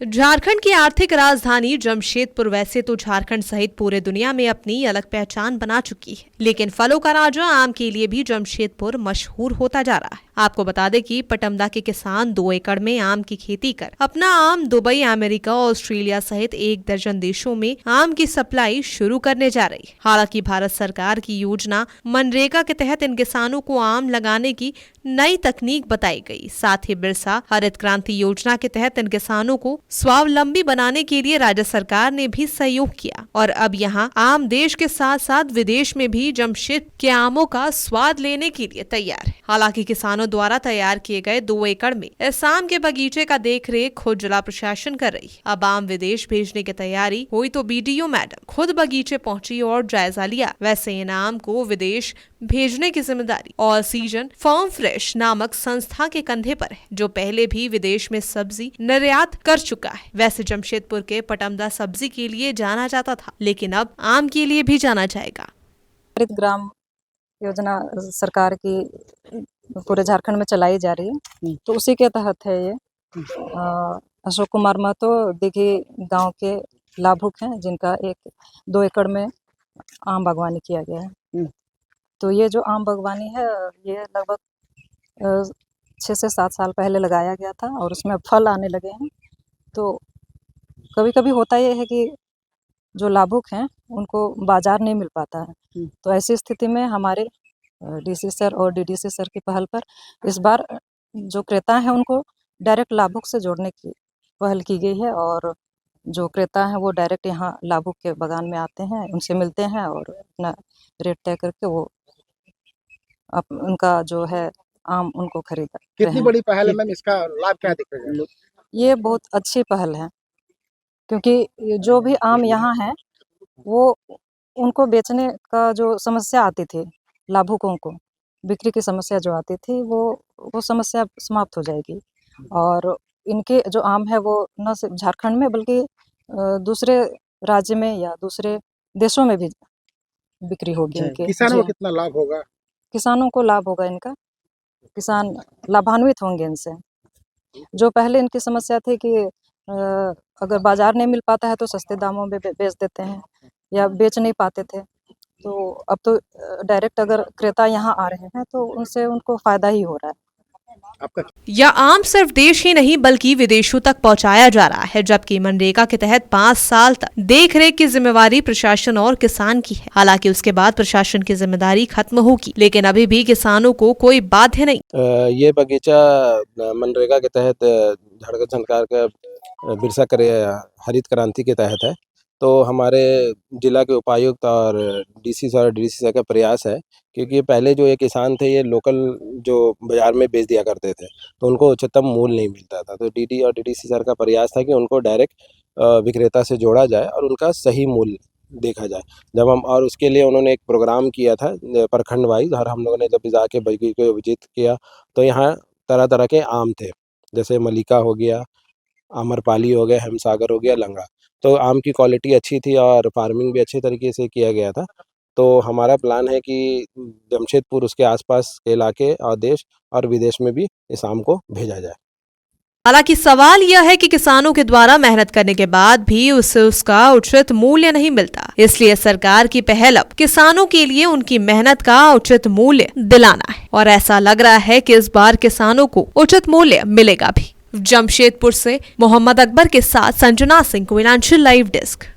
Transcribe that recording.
झारखंड की आर्थिक राजधानी जमशेदपुर वैसे तो झारखंड सहित पूरे दुनिया में अपनी अलग पहचान बना चुकी है, लेकिन फलों का राजा आम के लिए भी जमशेदपुर मशहूर होता जा रहा है। आपको बता दें कि पटमदा के किसान 2 एकड़ में आम की खेती कर अपना आम दुबई, अमेरिका, ऑस्ट्रेलिया सहित 1 दर्जन देशों में आम की सप्लाई शुरू करने जा रही है। हालांकि भारत सरकार की योजना मनरेगा के तहत इन किसानों को आम लगाने की नई तकनीक बताई गई। साथ ही बिरसा हरित क्रांति योजना के तहत इन किसानों को स्वावलंबी बनाने के लिए राज्य सरकार ने भी सहयोग किया और अब यहाँ आम देश के साथ साथ विदेश में भी जमशेद के आमों का स्वाद लेने के लिए तैयार है। हालांकि किसानों द्वारा तैयार किए गए 2 एकड़ में इस आम के बगीचे का देखरेख खुद जिला प्रशासन कर रही है। अब आम विदेश भेजने की तैयारी हुई तो बीडीओ मैडम खुद बगीचे पहुंची और जायजा लिया। वैसे इन आम को विदेश भेजने की जिम्मेदारी ऑल सीजन फार्म फ्रेश नामक संस्था के कंधे पर है, जो पहले भी विदेश में सब्जी निर्यात कर चुका है। वैसे जमशेदपुर के पटमदा सब्जी के लिए जाना जाता था, लेकिन अब आम के लिए भी जाना जाएगा। हरित ग्राम योजना सरकार की पूरे झारखंड में चलाई जा रही है, तो उसी के तहत है ये। अशोक कुमार महतो दिघी गांव के लाभुक हैं, जिनका 2 एकड़ में आम बागवानी किया गया है। तो ये जो आम बागवानी है, ये लगभग 6 से 7 साल पहले लगाया गया था और उसमें फल आने लगे हैं। तो कभी कभी होता ये है कि जो लाभुक हैं उनको बाजार नहीं मिल पाता है। तो ऐसी स्थिति में हमारे डीसी सर और डीडीसी सर की पहल पर इस बार जो क्रेता हैं उनको डायरेक्ट लाभुक से जोड़ने की पहल की गई है और जो क्रेता हैं वो डायरेक्ट यहाँ लाभुक के बागान में आते हैं, उनसे मिलते हैं और अपना रेट तय करके वो उनका जो है आम उनको खरीदा। कितनी बड़ी पहल है मैम, इसका लाभ क्या दिख रहा है? ये बहुत अच्छी पहल है, क्योंकि जो भी आम यहाँ है वो उनको बेचने का जो समस्या आती थी, लाभुकों को बिक्री की समस्या जो आती थी, वो समस्या समाप्त हो जाएगी और इनके जो आम है वो न सिर्फ झारखंड में बल्कि दूसरे राज्य में या दूसरे देशों में भी बिक्री होगी इनके। किसानों को कितना लाभ होगा? किसानों को लाभ होगा इनका, किसान लाभान्वित होंगे इनसे। जो पहले इनकी समस्या थी कि अगर बाजार नहीं मिल पाता है तो सस्ते दामों में बेच देते हैं या बेच नहीं पाते थे, तो अब तो डायरेक्ट अगर क्रेता यहाँ आ रहे हैं तो उनसे उनको फायदा ही हो रहा है। यह आम सिर्फ देश ही नहीं बल्कि विदेशों तक पहुंचाया जा रहा है, जबकि मनरेगा के तहत 5 साल तक देखरेख की जिम्मेवारी प्रशासन और किसान की है। हालांकि उसके बाद प्रशासन की जिम्मेदारी खत्म होगी, लेकिन अभी भी किसानों को कोई बाध्य नहीं। ये बगीचा मनरेगा के तहत झारखंड सरकार का बिरसा हरित क्रांति के तहत है। तो हमारे जिला के उपायुक्त और डीसी सर डीडीसी सर का प्रयास है, क्योंकि पहले जो ये किसान थे ये लोकल जो बाज़ार में बेच दिया करते थे, तो उनको उच्चतम मूल्य नहीं मिलता था। तो डीडी और डीडीसी सर का प्रयास था कि उनको डायरेक्ट विक्रेता से जोड़ा जाए और उनका सही मूल्य देखा जाए। जब हम और उसके लिए उन्होंने एक प्रोग्राम किया था प्रखंड वाइज, और हम लोगों ने जब जाके बगीचे को विजिट किया तो यहाँ तरह तरह के आम थे, जैसे मलिका हो गया, आम्रपाली हो गया, हिमसागर हो गया, लंगड़ा। तो आम की क्वालिटी अच्छी थी और फार्मिंग भी अच्छे तरीके से किया गया था। तो हमारा प्लान है कि जमशेदपुर उसके आसपास के इलाके और देश और विदेश में भी इस आम को भेजा जाए। हालांकि सवाल यह है कि किसानों के द्वारा मेहनत करने के बाद भी उसे उसका उचित मूल्य नहीं मिलता। इसलिए सरकार की पहल अब किसानों के लिए उनकी मेहनत का उचित मूल्य दिलाना है और ऐसा लग रहा है कि इस बार किसानों को उचित मूल्य मिलेगा भी। जमशेदपुर से मोहम्मद अकबर के साथ संजना सिंह, कोयलांचल लाइव डेस्क।